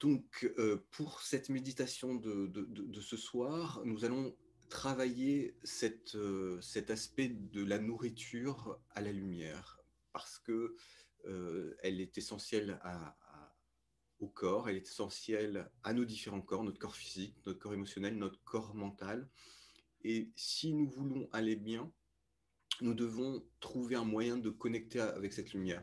Donc, pour cette méditation de ce soir, nous allons travailler cet aspect de la nourriture à la lumière, parce que elle est essentielle au corps, elle est essentielle à nos différents corps, notre corps physique, notre corps émotionnel, notre corps mental. Et si nous voulons aller bien, nous devons trouver un moyen de connecter avec cette lumière.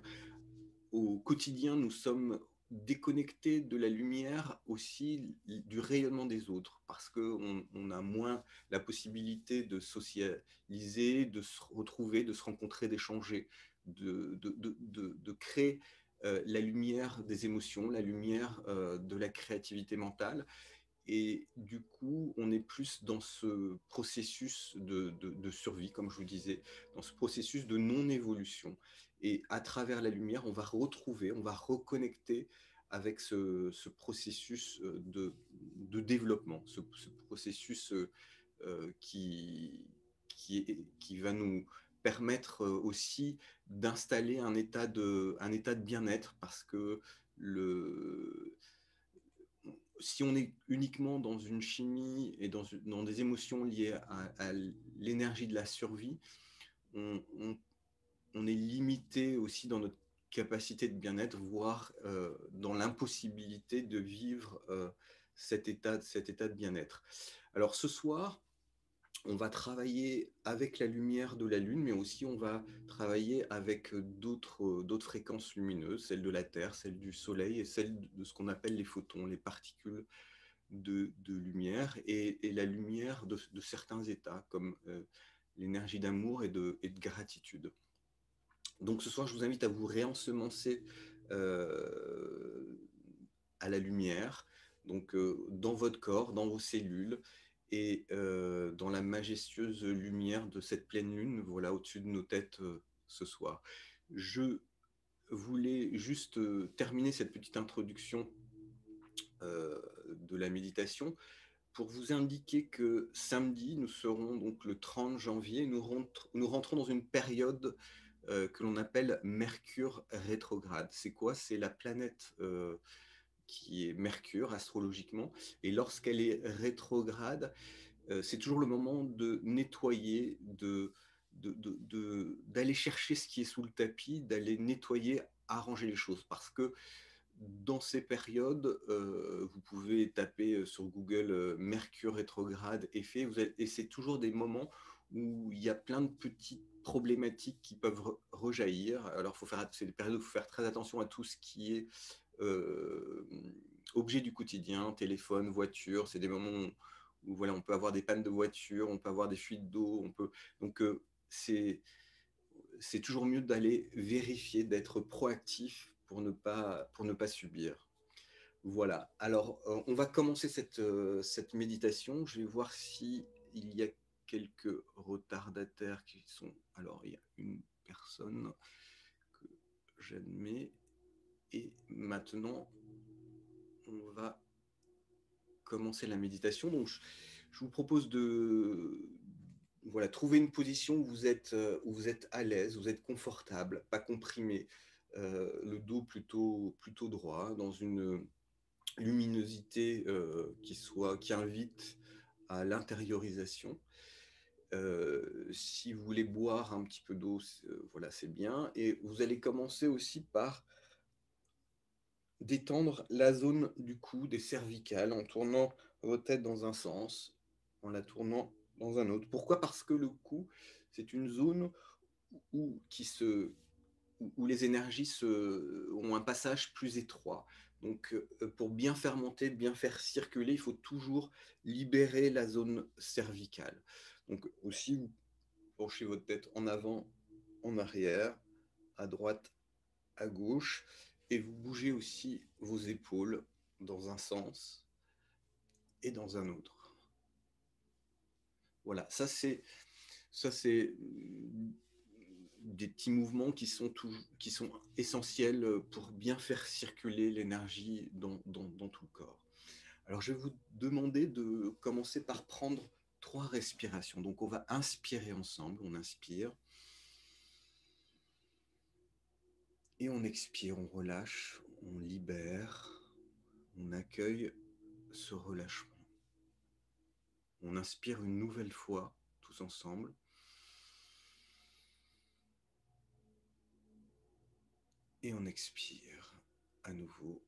Au quotidien, nous sommes déconnectés de la lumière, aussi du rayonnement des autres, parce qu'on a moins la possibilité de socialiser, de se retrouver, de se rencontrer, d'échanger, de créer la lumière des émotions, la lumière de la créativité mentale. Et du coup, on est plus dans ce processus de survie, comme je vous disais, dans ce processus de non-évolution. Et à travers la lumière, on va retrouver, on va reconnecter avec ce processus de développement, ce processus qui va nous permettre aussi d'installer un état de bien-être, parce que si on est uniquement dans une chimie et dans des émotions liées à l'énergie de la survie, on, on- on est limité aussi dans notre capacité de bien-être, voire dans l'impossibilité de vivre cet état de bien-être. Alors ce soir, on va travailler avec la lumière de la Lune, mais aussi on va travailler avec d'autres fréquences lumineuses, celles de la Terre, celles du Soleil et celles de ce qu'on appelle les photons, les particules de lumière, et la lumière de certains états, comme l'énergie d'amour et de gratitude. Donc ce soir, je vous invite à vous réensemencer euh, à la lumière, donc dans votre corps, dans vos cellules, et dans la majestueuse lumière de cette pleine lune, voilà, au-dessus de nos têtes ce soir. Je voulais juste terminer cette petite introduction de la méditation pour vous indiquer que samedi, nous serons donc le 30 janvier, nous rentrons dans une période que l'on appelle Mercure rétrograde. C'est quoi? C'est la planète qui est Mercure astrologiquement, et lorsqu'elle est rétrograde, c'est toujours le moment de nettoyer, d'aller chercher ce qui est sous le tapis, d'aller nettoyer, arranger les choses, parce que dans ces périodes, vous pouvez taper sur Google Mercure rétrograde effet, et c'est toujours des moments où il y a plein de petites problématiques qui peuvent rejaillir. Alors, c'est des périodes où il faut faire très attention à tout ce qui est euh, objet du quotidien, téléphone, voiture. C'est des moments où, voilà, on peut avoir des pannes de voiture, on peut avoir des fuites d'eau, donc c'est toujours mieux d'aller vérifier, d'être proactif pour ne pas subir. Voilà. Alors, on va commencer cette méditation. Je vais voir si il y a quelques retardataires qui sont. Alors, il y a une personne que j'admets. Et maintenant, on va commencer la méditation. Donc, je vous propose de voilà, trouver une position où vous êtes à l'aise, vous êtes confortable, pas comprimé, le dos plutôt droit, dans une luminosité qui invite à l'intériorisation. Si vous voulez boire un petit peu d'eau, voilà, c'est bien. Et vous allez commencer aussi par détendre la zone du cou, des cervicales, en tournant votre tête dans un sens, en la tournant dans un autre. Pourquoi? Parce que le cou, c'est une zone où, où les énergies ont un passage plus étroit. Donc, pour bien faire monter, bien faire circuler, il faut toujours libérer la zone cervicale. Donc, aussi, vous penchez votre tête en avant, en arrière, à droite, à gauche, et vous bougez aussi vos épaules dans un sens et dans un autre. Voilà, ça c'est des petits mouvements qui sont essentiels pour bien faire circuler l'énergie dans tout le corps. Alors je vais vous demander de commencer par prendre 3 respirations. Donc on va inspirer ensemble, on inspire et on expire, on relâche, on libère, On accueille ce relâchement. On inspire une nouvelle fois, tous ensemble. Et on expire à nouveau.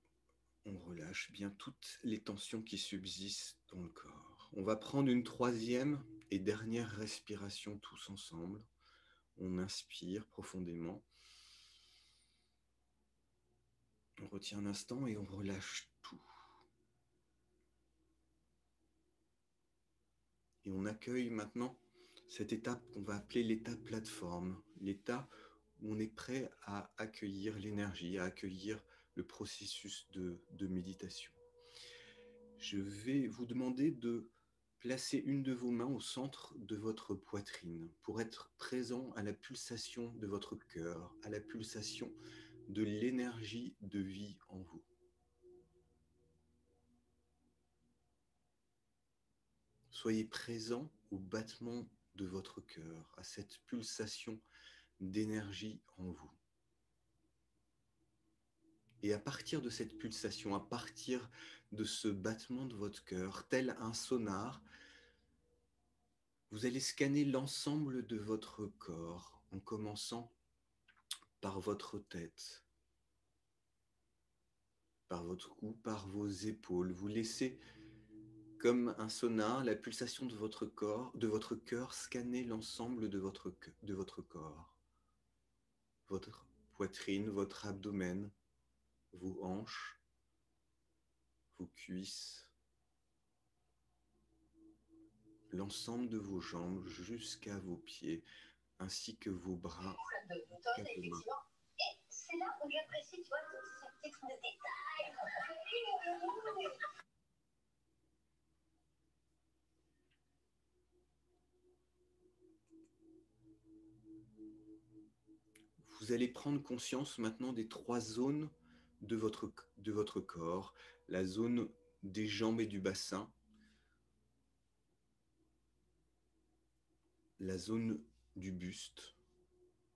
On relâche bien toutes les tensions qui subsistent dans le corps. On va prendre une troisième et dernière respiration tous ensemble. On inspire profondément. On retient un instant et on relâche tout. Et on accueille maintenant cette étape qu'on va appeler l'état plateforme, l'état où on est prêt à accueillir l'énergie, à accueillir le processus de méditation. Je vais vous demander de placer une de vos mains au centre de votre poitrine pour être présent à la pulsation de votre cœur, à la pulsation de l'énergie de vie en vous. Soyez présent au battement de votre cœur, à cette pulsation d'énergie en vous. Et à partir de cette pulsation, à partir de ce battement de votre cœur, tel un sonar, vous allez scanner l'ensemble de votre corps en commençant par votre tête, par votre cou, par vos épaules. Vous laissez comme un sonar la pulsation de votre corps, de votre cœur scanner l'ensemble de votre corps. Votre poitrine, votre abdomen, vos hanches, vos cuisses, l'ensemble de vos jambes jusqu'à vos pieds, ainsi que vos bras. Et c'est là où j'apprécie, tu vois, ces petits trucs de détails. Vous allez prendre conscience maintenant des trois zones de votre corps, la zone des jambes et du bassin, la zone du buste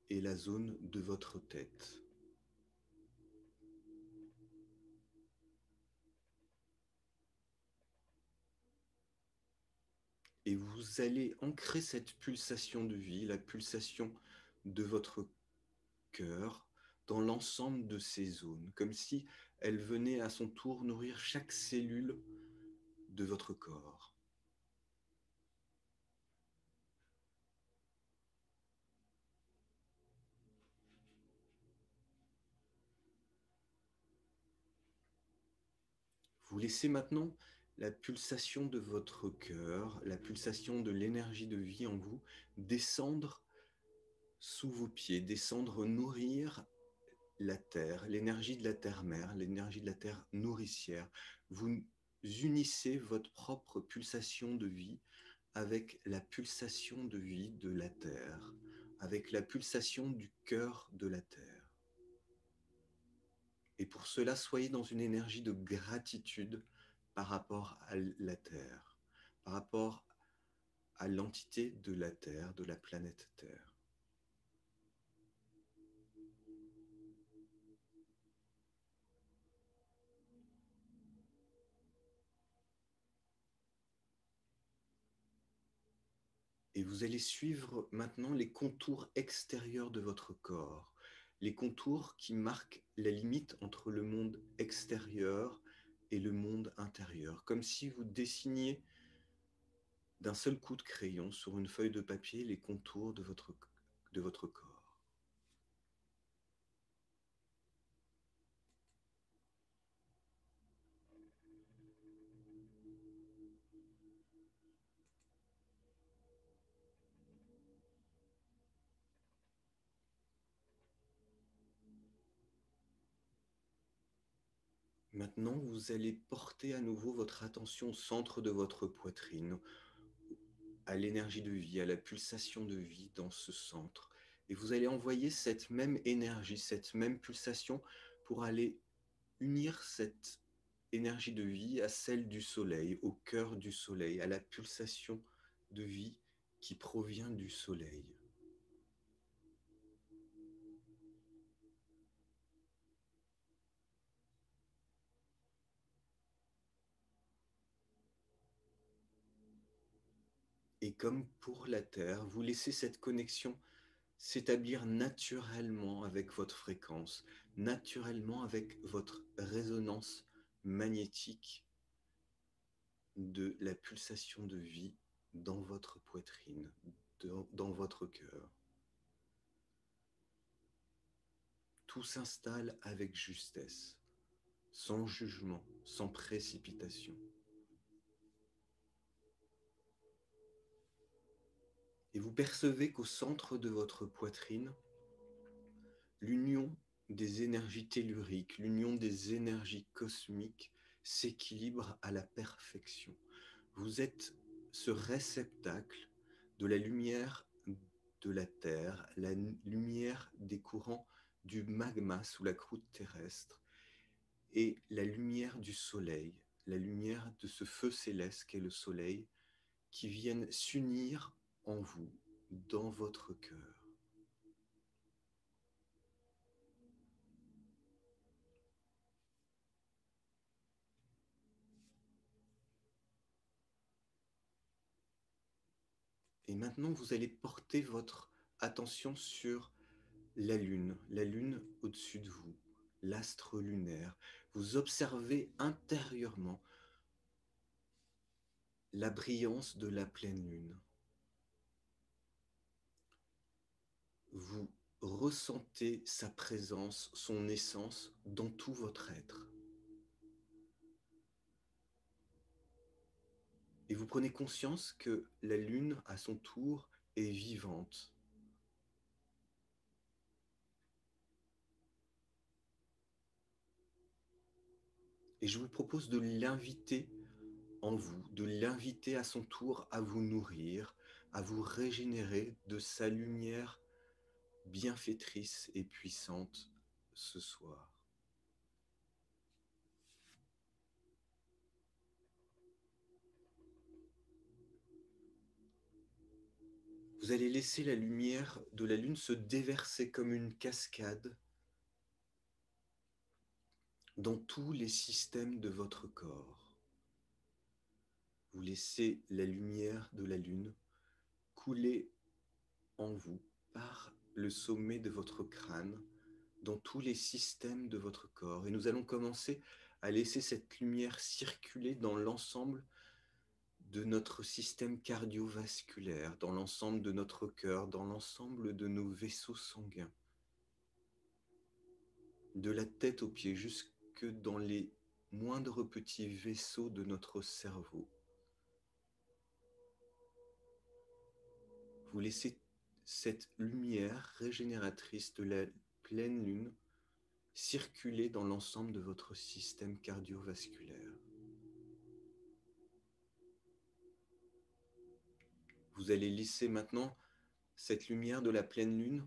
et la zone de votre tête. Et vous allez ancrer cette pulsation de vie, la pulsation de votre cœur, dans l'ensemble de ces zones, comme si elle venait à son tour nourrir chaque cellule de votre corps. Vous laissez maintenant la pulsation de votre cœur, la pulsation de l'énergie de vie en vous descendre sous vos pieds, descendre nourrir la terre, l'énergie de la terre-mère, l'énergie de la terre nourricière. Vous unissez votre propre pulsation de vie avec la pulsation de vie de la terre, avec la pulsation du cœur de la terre. Et pour cela, soyez dans une énergie de gratitude par rapport à la terre, par rapport à l'entité de la terre, de la planète Terre. Et vous allez suivre maintenant les contours extérieurs de votre corps, les contours qui marquent la limite entre le monde extérieur et le monde intérieur, comme si vous dessiniez d'un seul coup de crayon sur une feuille de papier les contours de votre corps. Maintenant, vous allez porter à nouveau votre attention au centre de votre poitrine, à l'énergie de vie, à la pulsation de vie dans ce centre. Et vous allez envoyer cette même énergie, cette même pulsation pour aller unir cette énergie de vie à celle du soleil, au cœur du soleil, à la pulsation de vie qui provient du soleil. Et comme pour la Terre, vous laissez cette connexion s'établir naturellement avec votre fréquence, naturellement avec votre résonance magnétique de la pulsation de vie dans votre poitrine, dans votre cœur. Tout s'installe avec justesse, sans jugement, sans précipitation. Et vous percevez qu'au centre de votre poitrine, l'union des énergies telluriques, l'union des énergies cosmiques s'équilibre à la perfection. Vous êtes ce réceptacle de la lumière de la Terre, la lumière des courants du magma sous la croûte terrestre et la lumière du Soleil, la lumière de ce feu céleste qu'est le Soleil, qui viennent s'unir en vous, dans votre cœur. Et maintenant, vous allez porter votre attention sur la Lune au-dessus de vous, l'astre lunaire. Vous observez intérieurement la brillance de la pleine Lune. Vous ressentez sa présence, son essence dans tout votre être. Et vous prenez conscience que la Lune, à son tour, est vivante. Et je vous propose de l'inviter en vous, de l'inviter à son tour à vous nourrir, à vous régénérer de sa lumière bienfaitrice et puissante ce soir. Vous allez laisser la lumière de la Lune se déverser comme une cascade dans tous les systèmes de votre corps. Vous laissez la lumière de la Lune couler en vous par le sommet de votre crâne, dans tous les systèmes de votre corps. Et nous allons commencer à laisser cette lumière circuler dans l'ensemble de notre système cardiovasculaire, dans l'ensemble de notre cœur, dans l'ensemble de nos vaisseaux sanguins, de la tête aux pieds jusque dans les moindres petits vaisseaux de notre cerveau. Vous laissez cette lumière régénératrice de la pleine lune circuler dans l'ensemble de votre système cardiovasculaire. Vous allez laisser maintenant cette lumière de la pleine lune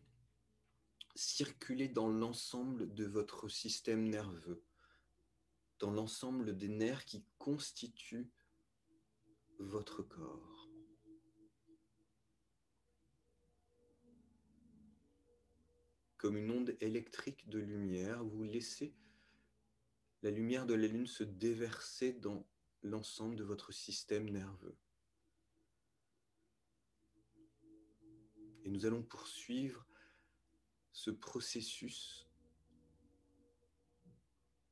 circuler dans l'ensemble de votre système nerveux, dans l'ensemble des nerfs qui constituent votre corps. Comme une onde électrique de lumière, vous laissez la lumière de la lune se déverser dans l'ensemble de votre système nerveux. Et nous allons poursuivre ce processus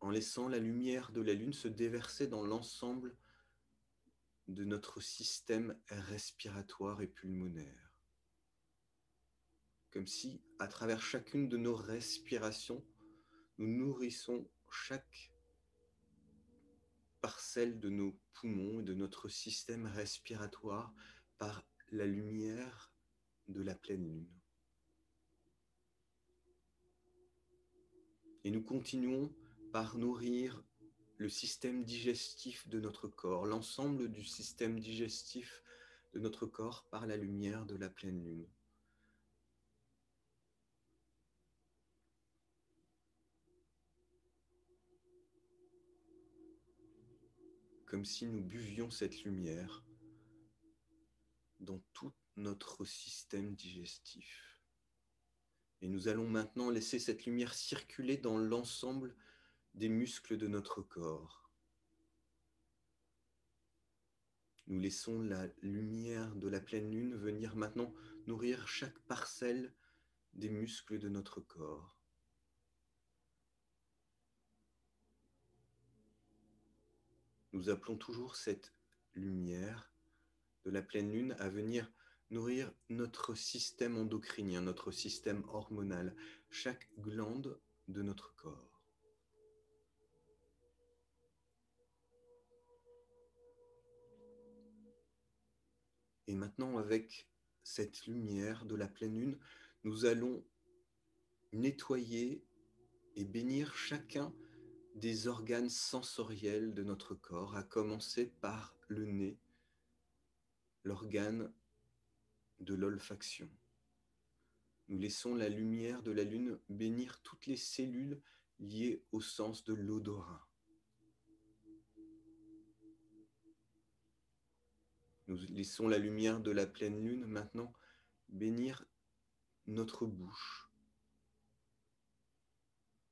en laissant la lumière de la lune se déverser dans l'ensemble de notre système respiratoire et pulmonaire. Comme si, à travers chacune de nos respirations, nous nourrissons chaque parcelle de nos poumons et de notre système respiratoire par la lumière de la pleine lune. Et nous continuons par nourrir le système digestif de notre corps, l'ensemble du système digestif de notre corps par la lumière de la pleine lune. Comme si nous buvions cette lumière dans tout notre système digestif. Et nous allons maintenant laisser cette lumière circuler dans l'ensemble des muscles de notre corps. Nous laissons la lumière de la pleine lune venir maintenant nourrir chaque parcelle des muscles de notre corps. Nous appelons toujours cette lumière de la pleine lune à venir nourrir notre système endocrinien, notre système hormonal, chaque glande de notre corps. Et maintenant, avec cette lumière de la pleine lune, nous allons nettoyer et bénir chacun des organes sensoriels de notre corps, à commencer par le nez, l'organe de l'olfaction. Nous laissons la lumière de la lune bénir toutes les cellules liées au sens de l'odorat. Nous laissons la lumière de la pleine lune maintenant bénir notre bouche,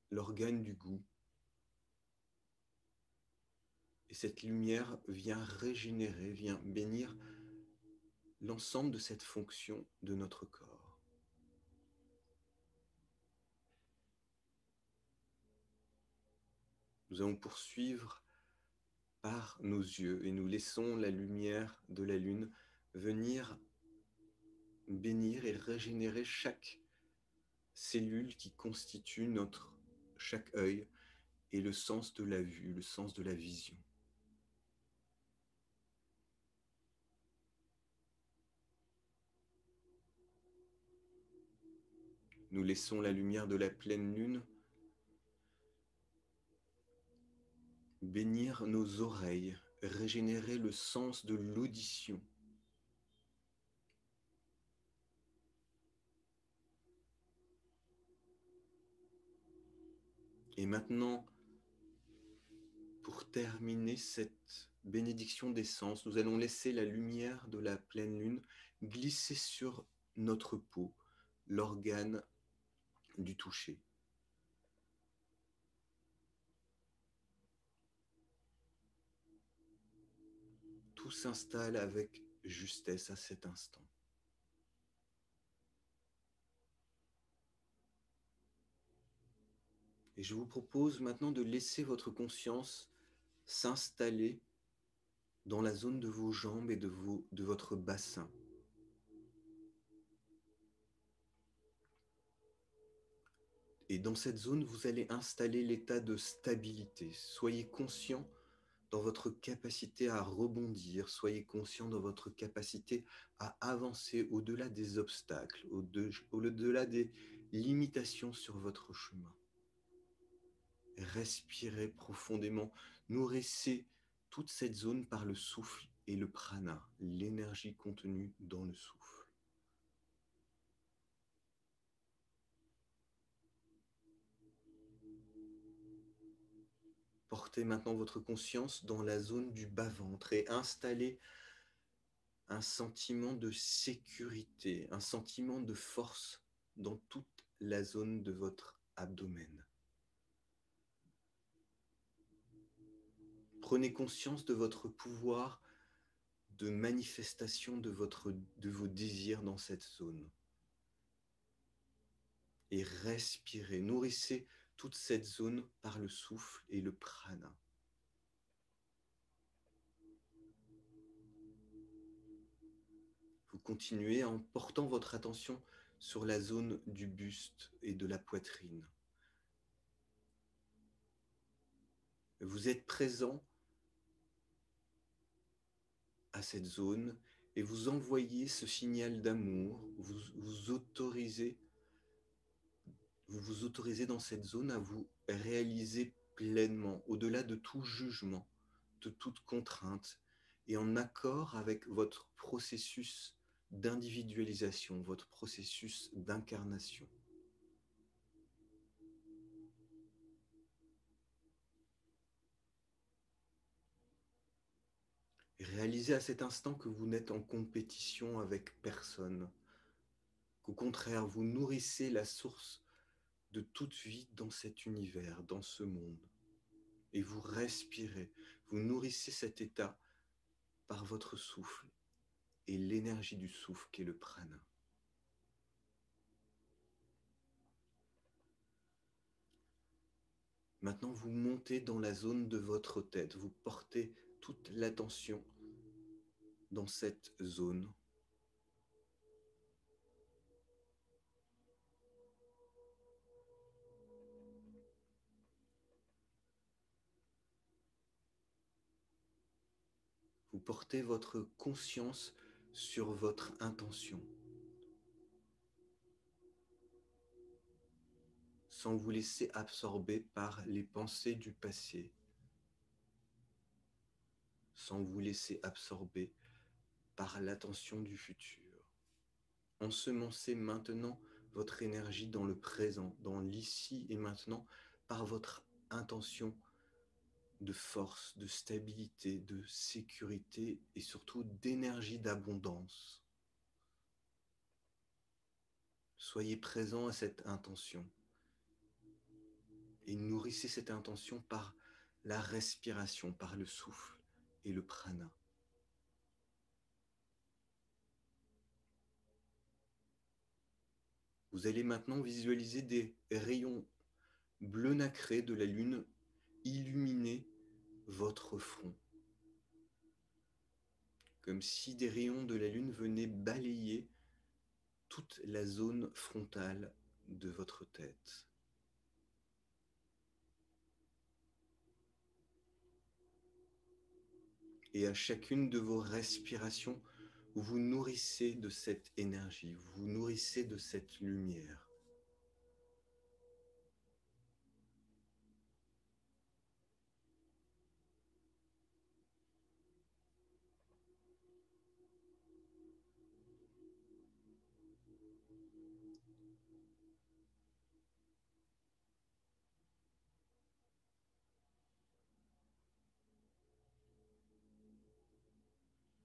l'organe du goût. Et cette lumière vient régénérer, vient bénir l'ensemble de cette fonction de notre corps. Nous allons poursuivre par nos yeux et nous laissons la lumière de la lune venir bénir et régénérer chaque cellule qui constitue chaque œil et le sens de la vue, le sens de la vision. Nous laissons la lumière de la pleine lune bénir nos oreilles, régénérer le sens de l'audition. Et maintenant, pour terminer cette bénédiction des sens, nous allons laisser la lumière de la pleine lune glisser sur notre peau, l'organe du toucher. Tout s'installe avec justesse à cet instant. Et je vous propose maintenant de laisser votre conscience s'installer dans la zone de vos jambes et de votre bassin. Et dans cette zone, vous allez installer l'état de stabilité. Soyez conscient dans votre capacité à rebondir, soyez conscient dans votre capacité à avancer au-delà des obstacles, au-delà des limitations sur votre chemin. Respirez profondément, nourrissez toute cette zone par le souffle et le prana, l'énergie contenue dans le souffle. Portez maintenant votre conscience dans la zone du bas-ventre et installez un sentiment de sécurité, un sentiment de force dans toute la zone de votre abdomen. Prenez conscience de votre pouvoir de manifestation de vos désirs dans cette zone. Et respirez, nourrissez toute cette zone par le souffle et le prana. Vous continuez en portant votre attention sur la zone du buste et de la poitrine. Vous êtes présent à cette zone et vous envoyez ce signal d'amour, vous vous autorisez dans cette zone à vous réaliser pleinement, au-delà de tout jugement, de toute contrainte, et en accord avec votre processus d'individualisation, votre processus d'incarnation. Et réalisez à cet instant que vous n'êtes en compétition avec personne, qu'au contraire, vous nourrissez la source de toute vie dans cet univers, dans ce monde. Et vous respirez, vous nourrissez cet état par votre souffle et l'énergie du souffle qui est le prana. Maintenant, vous montez dans la zone de votre tête, vous portez toute l'attention dans cette zone. Vous portez votre conscience sur votre intention, sans vous laisser absorber par les pensées du passé, sans vous laisser absorber par l'attention du futur. Ensemencez maintenant votre énergie dans le présent, dans l'ici et maintenant, par votre intention de force, de stabilité, de sécurité et surtout d'énergie d'abondance. Soyez présent à cette intention et nourrissez cette intention par la respiration, par le souffle et le prana. Vous allez maintenant visualiser des rayons bleu nacré de la lune illuminer votre front, comme si des rayons de la lune venaient balayer toute la zone frontale de votre tête. Et à chacune de vos respirations, vous vous nourrissez de cette énergie, vous vous nourrissez de cette lumière.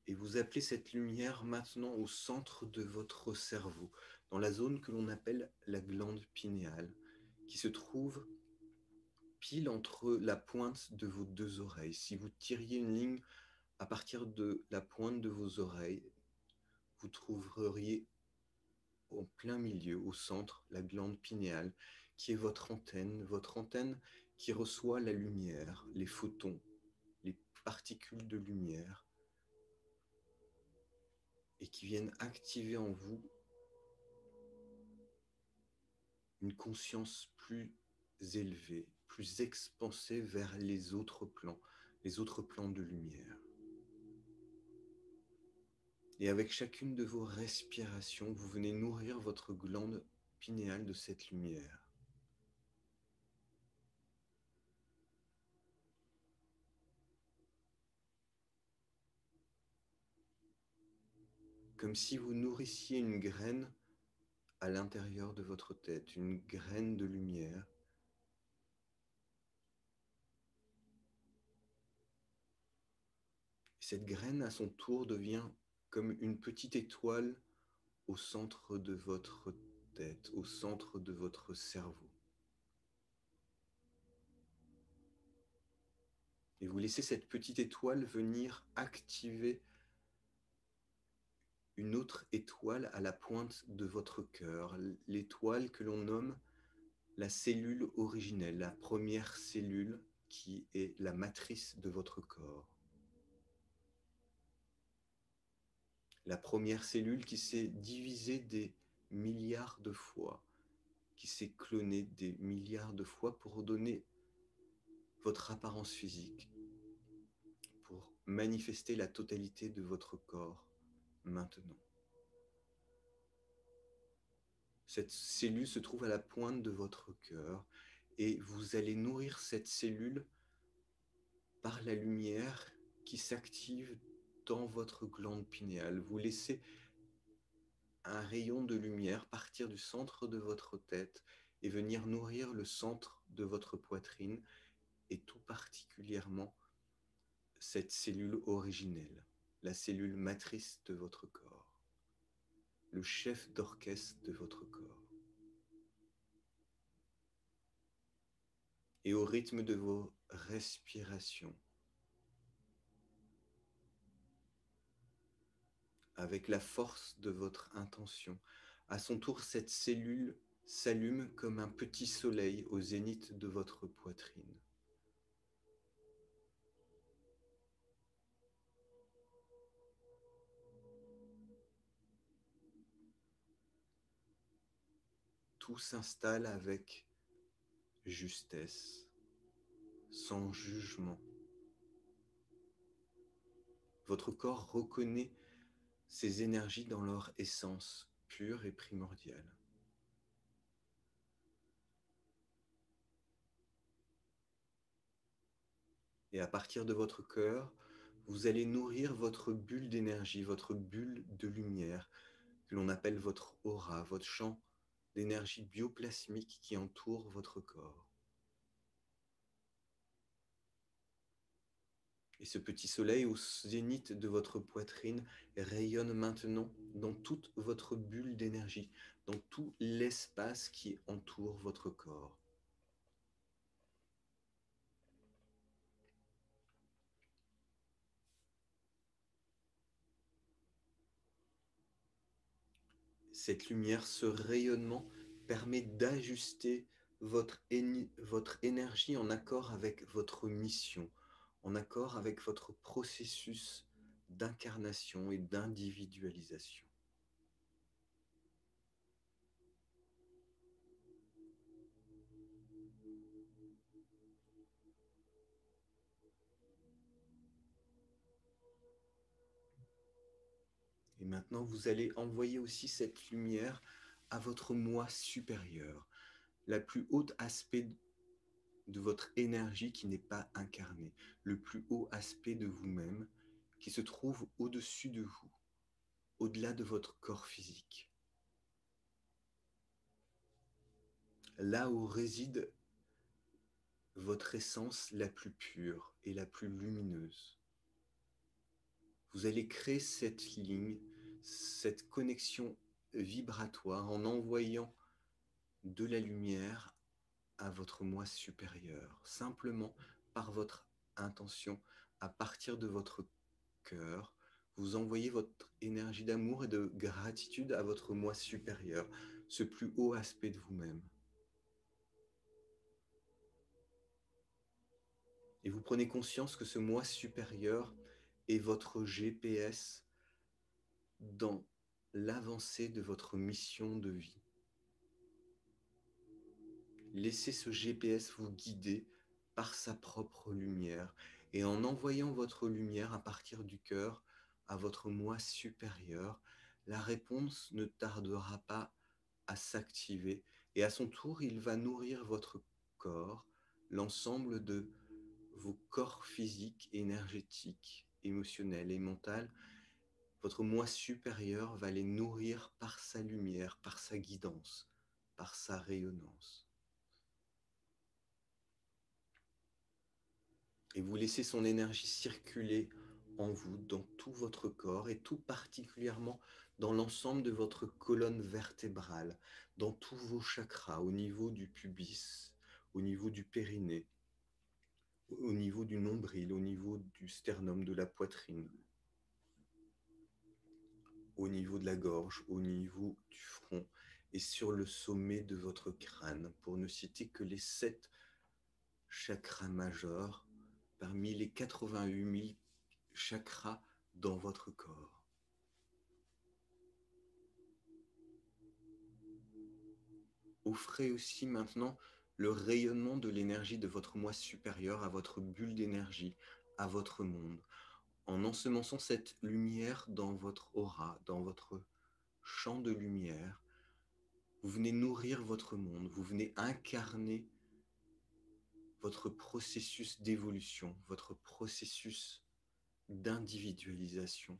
Et vous appelez cette lumière maintenant au centre de votre cerveau, dans la zone que l'on appelle la glande pinéale, qui se trouve pile entre la pointe de vos deux oreilles. Si vous tiriez une ligne à partir de la pointe de vos oreilles, vous trouveriez au plein milieu, au centre, la glande pinéale, qui est votre antenne qui reçoit la lumière, les photons, les particules de lumière, et qui viennent activer en vous une conscience plus élevée, plus expansée vers les autres plans de lumière. Et avec chacune de vos respirations, vous venez nourrir votre glande pinéale de cette lumière. Comme si vous nourrissiez une graine à l'intérieur de votre tête, une graine de lumière. Cette graine, à son tour, devient comme une petite étoile au centre de votre tête, au centre de votre cerveau. Et vous laissez cette petite étoile venir activer une autre étoile à la pointe de votre cœur, l'étoile que l'on nomme la cellule originelle, la première cellule qui est la matrice de votre corps. La première cellule qui s'est divisée des milliards de fois, qui s'est clonée des milliards de fois pour donner votre apparence physique, pour manifester la totalité de votre corps maintenant. Cette cellule se trouve à la pointe de votre cœur et vous allez nourrir cette cellule par la lumière qui s'active dans votre glande pinéale. Vous laissez un rayon de lumière partir du centre de votre tête et venir nourrir le centre de votre poitrine et tout particulièrement cette cellule originelle, la cellule matrice de votre corps, le chef d'orchestre de votre corps. Et au rythme de vos respirations, avec la force de votre intention. À son tour, cette cellule s'allume comme un petit soleil au zénith de votre poitrine. Tout s'installe avec justesse, sans jugement. Votre corps reconnaît ces énergies dans leur essence pure et primordiale. Et à partir de votre cœur, vous allez nourrir votre bulle d'énergie, votre bulle de lumière, que l'on appelle votre aura, votre champ d'énergie bioplasmique qui entoure votre corps. Et ce petit soleil au zénith de votre poitrine rayonne maintenant dans toute votre bulle d'énergie, dans tout l'espace qui entoure votre corps. Cette lumière, ce rayonnement permet d'ajuster votre énergie en accord avec votre mission, en accord avec votre processus d'incarnation et d'individualisation. Et maintenant, vous allez envoyer aussi cette lumière à votre moi supérieur, la plus haute aspect de votre énergie qui n'est pas incarnée, le plus haut aspect de vous-même qui se trouve au-dessus de vous, au-delà de votre corps physique. Là où réside votre essence la plus pure et la plus lumineuse. Vous allez créer cette ligne, cette connexion vibratoire en envoyant de la lumière à votre moi supérieur, simplement par votre intention, à partir de votre cœur, vous envoyez votre énergie d'amour et de gratitude à votre moi supérieur, ce plus haut aspect de vous-même. Et vous prenez conscience que ce moi supérieur est votre GPS dans l'avancée de votre mission de vie. Laissez ce GPS vous guider par sa propre lumière et en envoyant votre lumière à partir du cœur à votre moi supérieur, la réponse ne tardera pas à s'activer et à son tour, il va nourrir votre corps, l'ensemble de vos corps physiques, énergétiques, émotionnels et mentaux. Votre moi supérieur va les nourrir par sa lumière, par sa guidance, par sa rayonnance. Et vous laissez son énergie circuler en vous, dans tout votre corps et tout particulièrement dans l'ensemble de votre colonne vertébrale, dans tous vos chakras, au niveau du pubis, au niveau du périnée, au niveau du nombril, au niveau du sternum, de la poitrine, au niveau de la gorge, au niveau du front et sur le sommet de votre crâne, pour ne citer que les 7 chakras majeurs parmi les 88 000 chakras dans votre corps. Offrez aussi maintenant le rayonnement de l'énergie de votre moi supérieur à votre bulle d'énergie, à votre monde, en ensemençant cette lumière dans votre aura, dans votre champ de lumière. Vous venez nourrir votre monde, vous venez incarner votre processus d'évolution, votre processus d'individualisation.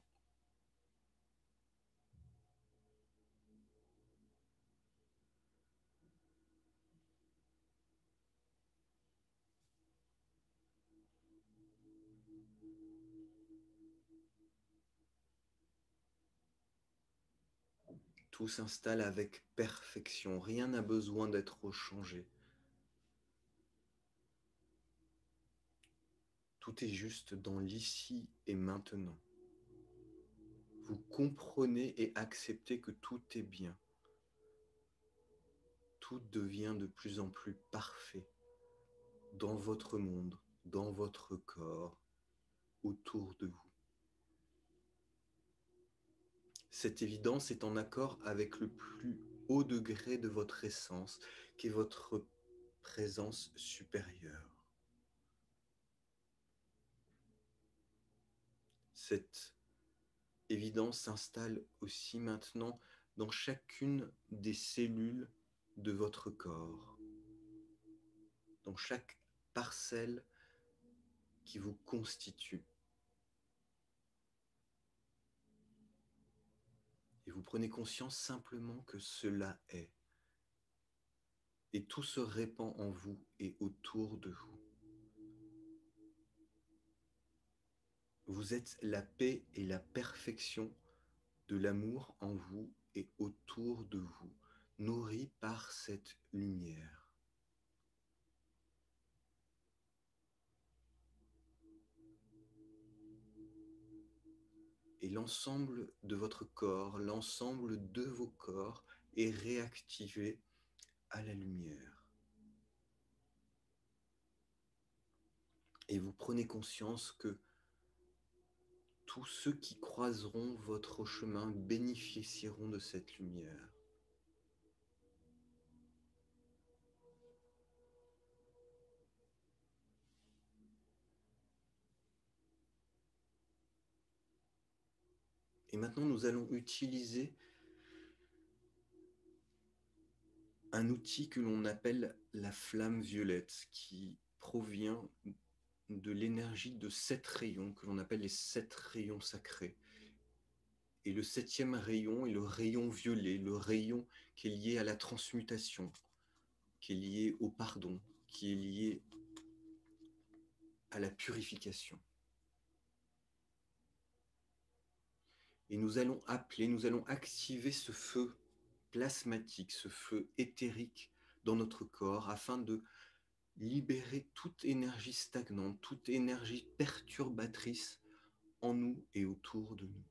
Tout s'installe avec perfection, rien n'a besoin d'être changé. Tout est juste dans l'ici et maintenant. vous comprenez et acceptez que tout est bien. Tout devient de plus en plus parfait dans votre monde, dans votre corps, autour de vous. Cette évidence est en accord avec le plus haut degré de votre essence, qui est votre présence supérieure. Cette évidence s'installe aussi maintenant dans chacune des cellules de votre corps, dans chaque parcelle qui vous constitue. Et vous prenez conscience simplement que cela est. Et tout se répand en vous et autour de vous. Vous êtes la paix et la perfection de l'amour en vous et autour de vous, nourri par cette lumière. Et l'ensemble de votre corps, l'ensemble de vos corps est réactivé à la lumière. Et vous prenez conscience que tous ceux qui croiseront votre chemin bénéficieront de cette lumière. Et maintenant, nous allons utiliser un outil que l'on appelle la flamme violette, qui provient de l'énergie de 7 rayons, que l'on appelle les 7 rayons sacrés. Et le 7e rayon est le rayon violet, le rayon qui est lié à la transmutation, qui est lié au pardon, qui est lié à la purification. Et nous allons appeler, nous allons activer ce feu plasmatique, ce feu éthérique dans notre corps afin de libérer toute énergie stagnante, toute énergie perturbatrice en nous et autour de nous.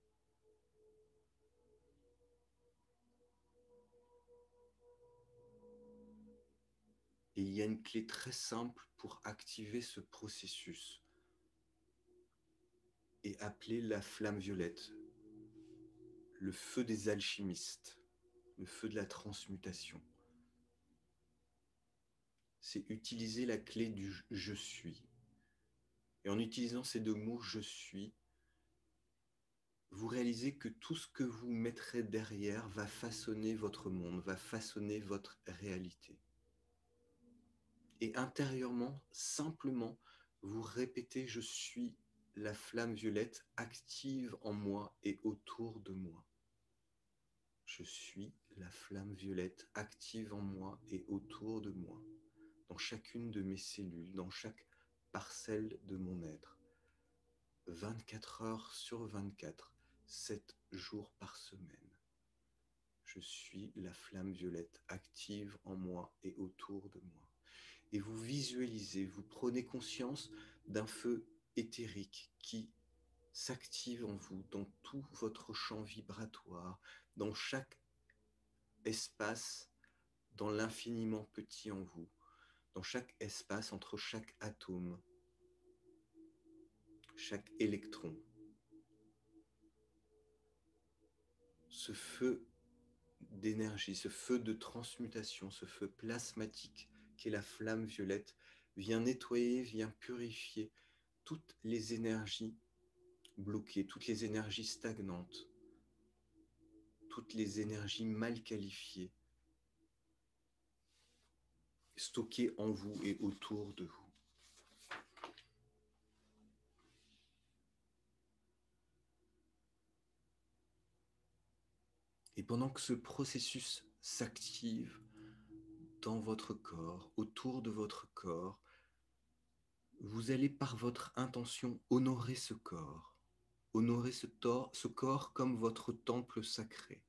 Et il y a une clé très simple pour activer ce processus et appeler la flamme violette, le feu des alchimistes, le feu de la transmutation. C'est utiliser la clé du je suis. Et en utilisant ces deux mots, je suis, vous réalisez que tout ce que vous mettrez derrière va façonner votre monde, va façonner votre réalité. Et intérieurement, simplement, vous répétez « Je suis la flamme violette active en moi et autour de moi. Je suis la flamme violette active en moi et autour de moi, dans chacune de mes cellules, dans chaque parcelle de mon être. 24 heures sur 24, 7 jours par semaine. Je suis la flamme violette active en moi et autour de moi. » Et vous visualisez, vous prenez conscience d'un feu éthérique qui s'active en vous, dans tout votre champ vibratoire, dans chaque espace, dans l'infiniment petit en vous, dans chaque espace entre chaque atome, chaque électron. Ce feu d'énergie, ce feu de transmutation, ce feu plasmatique qui est la flamme violette, vient nettoyer, vient purifier toutes les énergies bloquées, toutes les énergies stagnantes, toutes les énergies mal qualifiées, stockées en vous et autour de vous. Et pendant que ce processus s'active dans votre corps, autour de votre corps, vous allez par votre intention honorer ce corps, honorer ce corps comme votre temple sacré.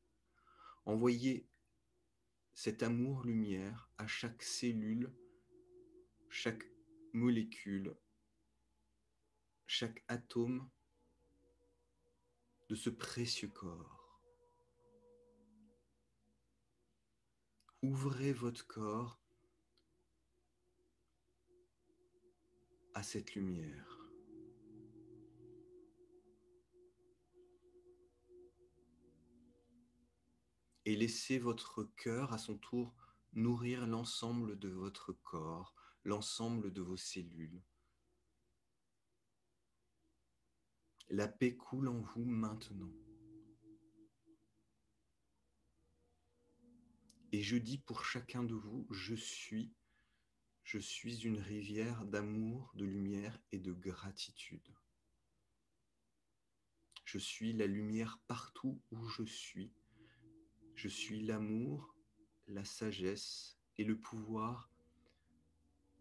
Envoyez cet amour-lumière à chaque cellule, chaque molécule, chaque atome de ce précieux corps. Ouvrez votre corps à cette lumière. Et laissez votre cœur à son tour nourrir l'ensemble de votre corps, l'ensemble de vos cellules. La paix coule en vous maintenant. Et je dis pour chacun de vous, je suis une rivière d'amour, de lumière et de gratitude. Je suis la lumière partout où je suis. Je suis l'amour, la sagesse et le pouvoir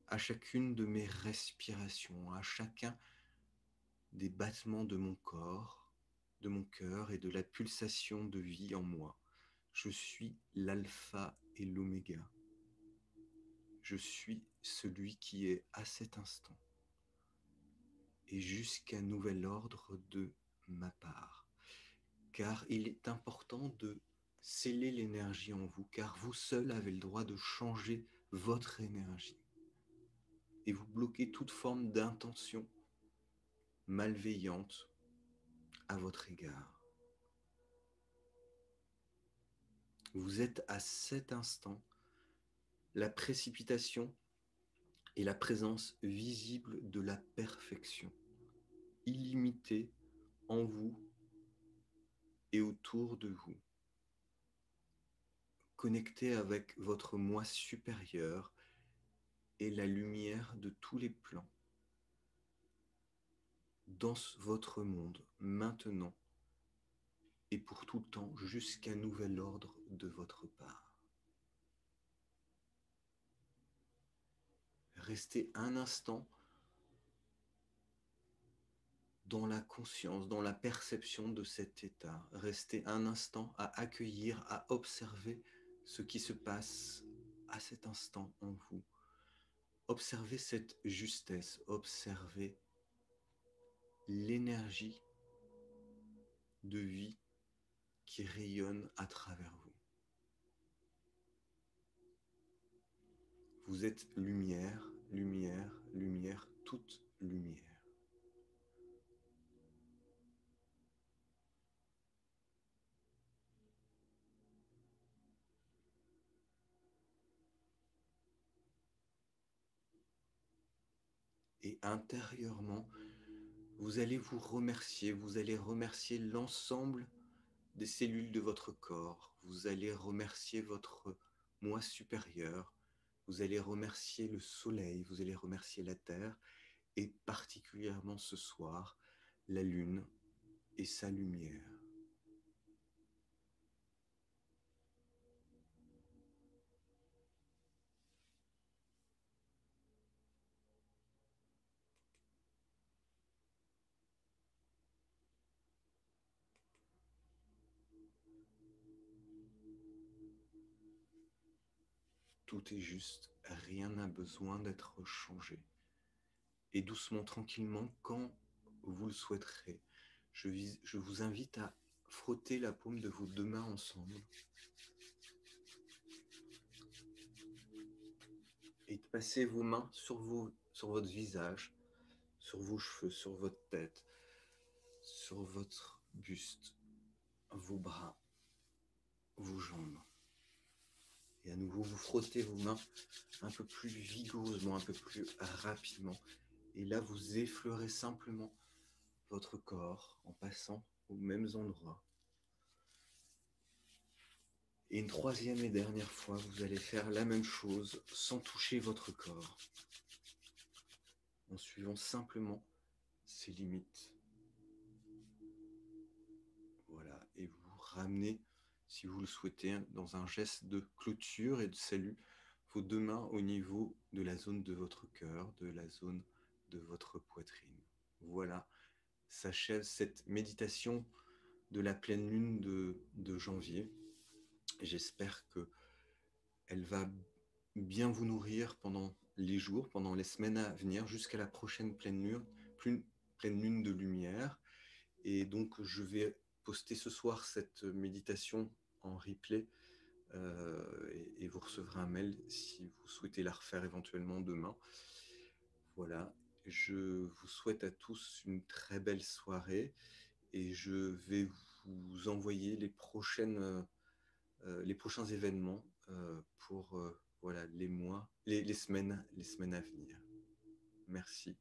à chacune de mes respirations, à chacun des battements de mon corps, de mon cœur et de la pulsation de vie en moi. Je suis l'alpha et l'oméga. Je suis celui qui est à cet instant et jusqu'à nouvel ordre de ma part. Car il est important de sceller l'énergie en vous, car vous seul avez le droit de changer votre énergie. Et vous bloquez toute forme d'intention malveillante à votre égard. Vous êtes à cet instant la précipitation et la présence visible de la perfection, illimitée en vous et autour de vous. Connecté avec votre moi supérieur et la lumière de tous les plans dans votre monde, maintenant et pour tout le temps, jusqu'à nouvel ordre de votre part. Restez un instant dans la conscience, dans la perception de cet état. Restez un instant à accueillir, à observer ce qui se passe à cet instant en vous. Observez cette justesse, observez l'énergie de vie qui rayonne à travers vous. Vous êtes lumière, lumière, lumière, toute lumière. Et intérieurement, vous allez vous remercier, vous allez remercier l'ensemble des cellules de votre corps, vous allez remercier votre moi supérieur, vous allez remercier le soleil, vous allez remercier la terre, et particulièrement ce soir, la lune et sa lumière. Tout est juste, rien n'a besoin d'être changé. Et doucement, tranquillement, quand vous le souhaiterez, je vous invite à frotter la paume de vos deux mains ensemble et de passer vos mains sur votre visage, sur vos cheveux, sur votre tête, sur votre buste, vos bras, vos jambes. Et à nouveau, vous frottez vos mains un peu plus vigoureusement, un peu plus rapidement. Et là, vous effleurez simplement votre corps en passant aux mêmes endroits. Et une troisième et dernière fois, vous allez faire la même chose sans toucher votre corps, en suivant simplement ses limites. Voilà, et vous ramenez, si vous le souhaitez, dans un geste de clôture et de salut, vos deux mains au niveau de la zone de votre cœur, de la zone de votre poitrine. Voilà, s'achève cette méditation de la pleine lune de janvier. J'espère qu'elle va bien vous nourrir pendant les jours, pendant les semaines à venir, jusqu'à la prochaine pleine lune de lumière. Et donc, je vais poster ce soir cette méditation en replay et vous recevrez un mail si vous souhaitez la refaire éventuellement demain. Voilà, je vous souhaite à tous une très belle soirée et je vais vous envoyer les prochains événements pour voilà, les mois, les semaines à venir. Merci.